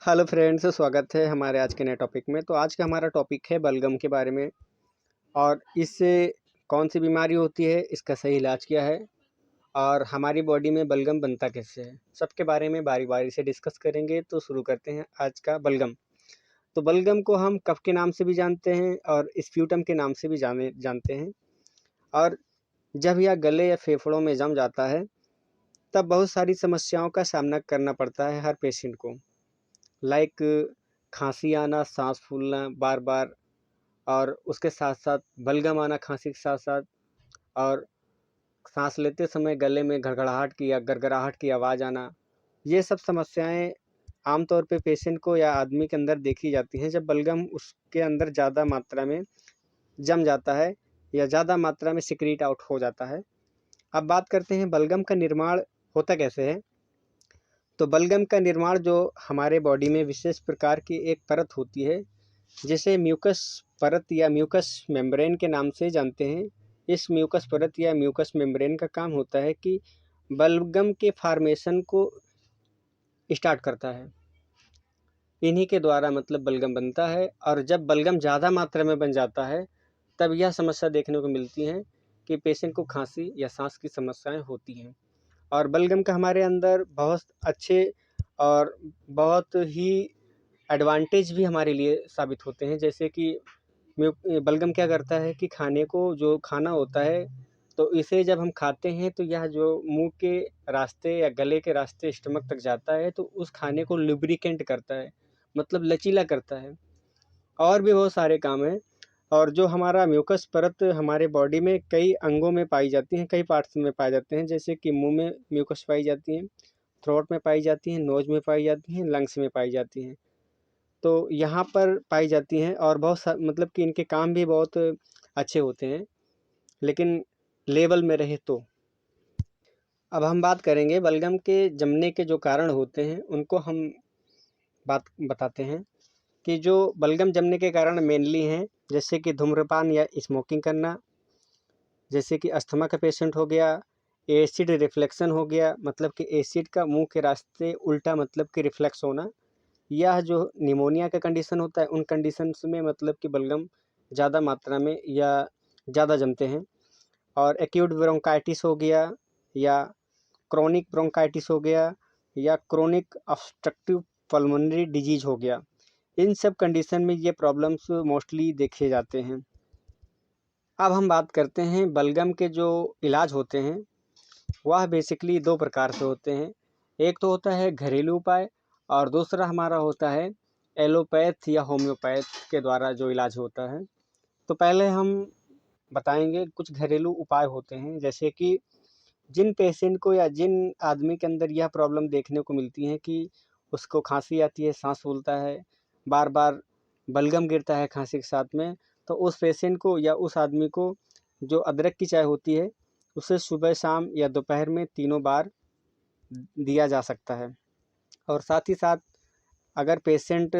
Hello friends, स्वागत है हमारे आज के नए टॉपिक में। तो आज का हमारा टॉपिक है बलगम के बारे में और इससे कौन सी बीमारी होती है, इसका सही इलाज क्या है और हमारी बॉडी में बलगम बनता कैसे है, सबके बारे में बारी बारी से डिस्कस करेंगे। तो शुरू करते हैं आज का बलगम। तो बलगम को हम कफ के नाम से भी जानते हैं और स्प्यूटम के नाम से भी जानते हैं। और जब यह गले या फेफड़ों में जम जाता है तब बहुत सारी समस्याओं का सामना करना पड़ता है हर पेशेंट को। लाइक खांसी आना, सांस फूलना बार बार, और उसके साथ साथ बलगम आना खांसी के साथ साथ, और सांस लेते समय गले में घड़घड़ाहट की या गड़गड़ाहट की आवाज़ आना। ये सब समस्याएं आमतौर पे पेशेंट को या आदमी के अंदर देखी जाती हैं जब बलगम उसके अंदर ज़्यादा मात्रा में जम जाता है या ज़्यादा मात्रा में सिक्रीट आउट हो जाता है। अब बात करते हैं बलगम का निर्माण होता कैसे है। तो बलगम का निर्माण जो हमारे बॉडी में विशेष प्रकार की एक परत होती है जिसे म्यूकस परत या म्यूकस मेम्ब्रेन के नाम से जानते हैं। इस म्यूकस परत या म्यूकस मेम्ब्रेन का काम होता है कि बलगम के फॉर्मेशन को स्टार्ट करता है। इन्हीं के द्वारा मतलब बलगम बनता है, और जब बलगम ज़्यादा मात्रा में बन जाता है तब यह समस्या देखने को मिलती है कि पेशेंट को खांसी या सांस की समस्याएं होती हैं। और बलगम का हमारे अंदर बहुत अच्छे और बहुत ही एडवांटेज भी हमारे लिए साबित होते हैं। जैसे कि बलगम क्या करता है कि खाने को, जो खाना होता है, तो इसे जब हम खाते हैं तो यह जो मुंह के रास्ते या गले के रास्ते स्टमक तक जाता है तो उस खाने को लुब्रिकेंट करता है, मतलब लचीला करता है। और भी बहुत सारे काम हैं। और जो हमारा म्यूकस परत हमारे बॉडी में कई अंगों में पाई जाती हैं, कई पार्ट्स में पाए जाते हैं। जैसे कि मुंह में म्यूकस पाई जाती हैं, थ्रोट में पाई जाती हैं, नोज में पाई जाती हैं, लंग्स में पाई जाती हैं। तो यहाँ पर पाई जाती हैं और मतलब कि इनके काम भी बहुत अच्छे होते हैं, लेकिन लेवल में रहे तो। अब हम बात करेंगे बलगम के जमने के जो कारण होते हैं, उनको हम बात बताते हैं कि जो बलगम जमने के कारण मेनली हैं, जैसे कि धूम्रपान या स्मोकिंग करना, जैसे कि अस्थमा का पेशेंट हो गया, एसिड रिफ्लेक्शन हो गया, मतलब कि एसिड का मुंह के रास्ते उल्टा मतलब कि रिफ्लेक्स होना। यह जो निमोनिया का कंडीशन होता है, उन कंडीशंस में मतलब कि बलगम ज़्यादा मात्रा में या ज़्यादा जमते हैं। और एक्यूट ब्रोंकाइटिस हो गया, या क्रोनिक ब्रोंकाइटिस हो गया, या क्रोनिक ऑब्स्ट्रक्टिव पल्मोनरी डिजीज हो गया। इन सब कंडीशन में ये प्रॉब्लम्स मोस्टली देखे जाते हैं। अब हम बात करते हैं बलगम के जो इलाज होते हैं, वह बेसिकली दो प्रकार से होते हैं। एक तो होता है घरेलू उपाय, और दूसरा हमारा होता है एलोपैथ या होम्योपैथ के द्वारा जो इलाज होता है। तो पहले हम बताएंगे कुछ घरेलू उपाय होते हैं। जैसे कि जिन पेशेंट को या जिन आदमी के अंदर यह प्रॉब्लम देखने को मिलती है कि उसको खांसी आती है, सांस फूलता है, बार बार बलगम गिरता है खांसी के साथ में, तो उस पेशेंट को या उस आदमी को जो अदरक की चाय होती है उसे सुबह शाम या दोपहर में तीनों बार दिया जा सकता है। और साथ ही साथ अगर पेशेंट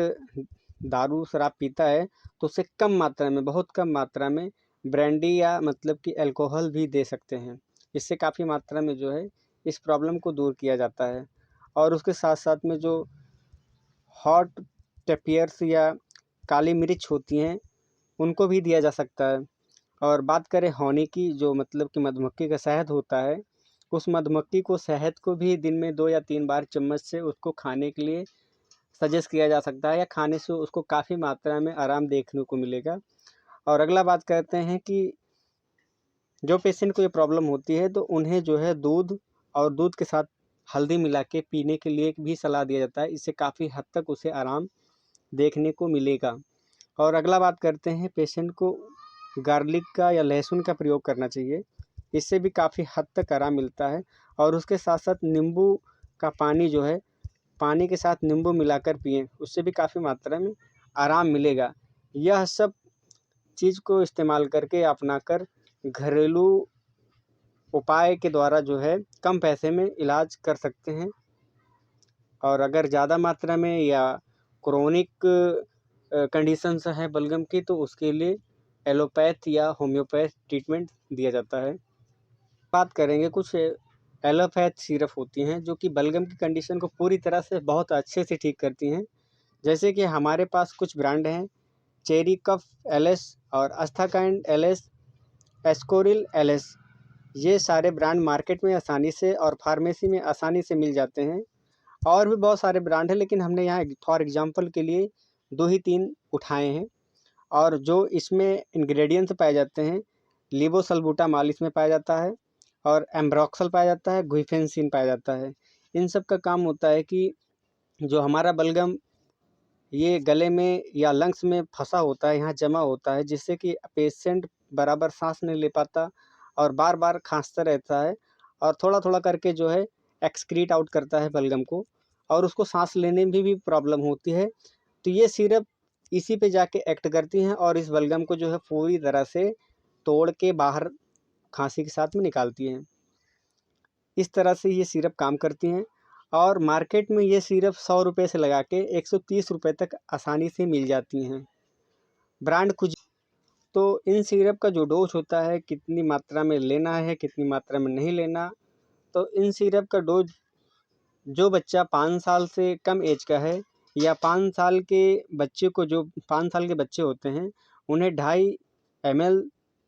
दारू शराब पीता है तो उसे कम मात्रा में, बहुत कम मात्रा में ब्रांडी या मतलब कि अल्कोहल भी दे सकते हैं। इससे काफ़ी मात्रा में जो है इस प्रॉब्लम को दूर किया जाता है। और उसके साथ साथ में जो हॉट पेपर्स या काली मिर्च होती हैं उनको भी दिया जा सकता है। और बात करें हनी की, जो मतलब कि मधुमक्खी का शहद होता है, उस मधुमक्खी को शहद को भी दिन में 2 या 3 बार चम्मच से उसको खाने के लिए सजेस्ट किया जा सकता है, या खाने से उसको काफ़ी मात्रा में आराम देखने को मिलेगा। और अगला बात करते हैं कि जो पेशेंट को ये प्रॉब्लम होती है तो उन्हें जो है दूध और दूध के साथ हल्दी मिला के पीने के लिए भी सलाह दिया जाता है। इससे काफ़ी हद तक उसे आराम देखने को मिलेगा। और अगला बात करते हैं, पेशेंट को गार्लिक का या लहसुन का प्रयोग करना चाहिए। इससे भी काफ़ी हद तक आराम मिलता है। और उसके साथ साथ नींबू का पानी जो है, पानी के साथ नींबू मिलाकर पिएं, उससे भी काफ़ी मात्रा में आराम मिलेगा। यह सब चीज़ को इस्तेमाल करके अपनाकर घरेलू उपाय के द्वारा जो है कम पैसे में इलाज कर सकते हैं। और अगर ज़्यादा मात्रा में या क्रोनिक कंडीशंस है बलगम की, तो उसके लिए एलोपैथ या होम्योपैथ ट्रीटमेंट दिया जाता है। बात करेंगे कुछ एलोपैथ सिरप होती हैं जो कि बलगम की कंडीशन को पूरी तरह से बहुत अच्छे से ठीक करती हैं। जैसे कि हमारे पास कुछ ब्रांड हैं, चेरी कफ एलएस और अस्थाकाइंड एलएस, एस्कोरिल एलएस। ये सारे ब्रांड मार्केट में आसानी से और फार्मेसी में आसानी से मिल जाते हैं। और भी बहुत सारे ब्रांड हैं, लेकिन हमने यहाँ फॉर एग्जांपल के लिए 2 ही 3 उठाए हैं। और जो इसमें इंग्रेडिएंट्स पाए जाते हैं, लीवोसल्बूटामॉल इसमें पाया जाता है और एम्ब्रोक्सल पाया जाता है, गुइफेंसिन पाया जाता है। इन सब का काम होता है कि जो हमारा बलगम ये गले में या लंग्स में फंसा होता है, यहाँ जमा होता है, जिससे कि पेशेंट बराबर सांस नहीं ले पाता और बार बार खांसता रहता है और थोड़ा थोड़ा करके जो है एक्सक्रीट आउट करता है बलगम को, और उसको सांस लेने में भी प्रॉब्लम होती है। तो ये सिरप इसी पे जाके एक्ट करती हैं और इस बलगम को जो है पूरी तरह से तोड़ के बाहर खांसी के साथ में निकालती हैं। इस तरह से ये सिरप काम करती हैं और मार्केट में ये सिरप 100 रुपये से लगा के 130 रुपये तक आसानी से मिल जाती हैं। ब्रांड कुछ तो इन सिरप का जो डोज होता है, कितनी मात्रा में लेना है, कितनी मात्रा में नहीं लेना, तो इन सिरप का डोज जो बच्चा 5 साल से कम एज का है या 5 साल के बच्चे को, जो 5 साल के बच्चे होते हैं, उन्हें 2.5 ml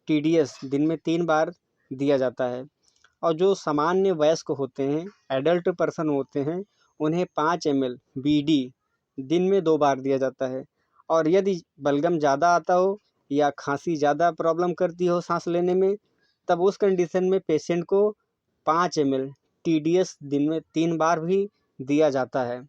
TDS दिन में 3 बार दिया जाता है। और जो सामान्य वयस्क होते हैं, एडल्ट पर्सन होते हैं, उन्हें 5 ml BD दिन में 2 बार दिया जाता है। और यदि बलगम ज़्यादा आता हो या खांसी ज़्यादा प्रॉब्लम करती हो सांस लेने में, तब उस कंडीशन में पेशेंट को 5 ml TDS दिन में 3 बार भी दिया जाता है।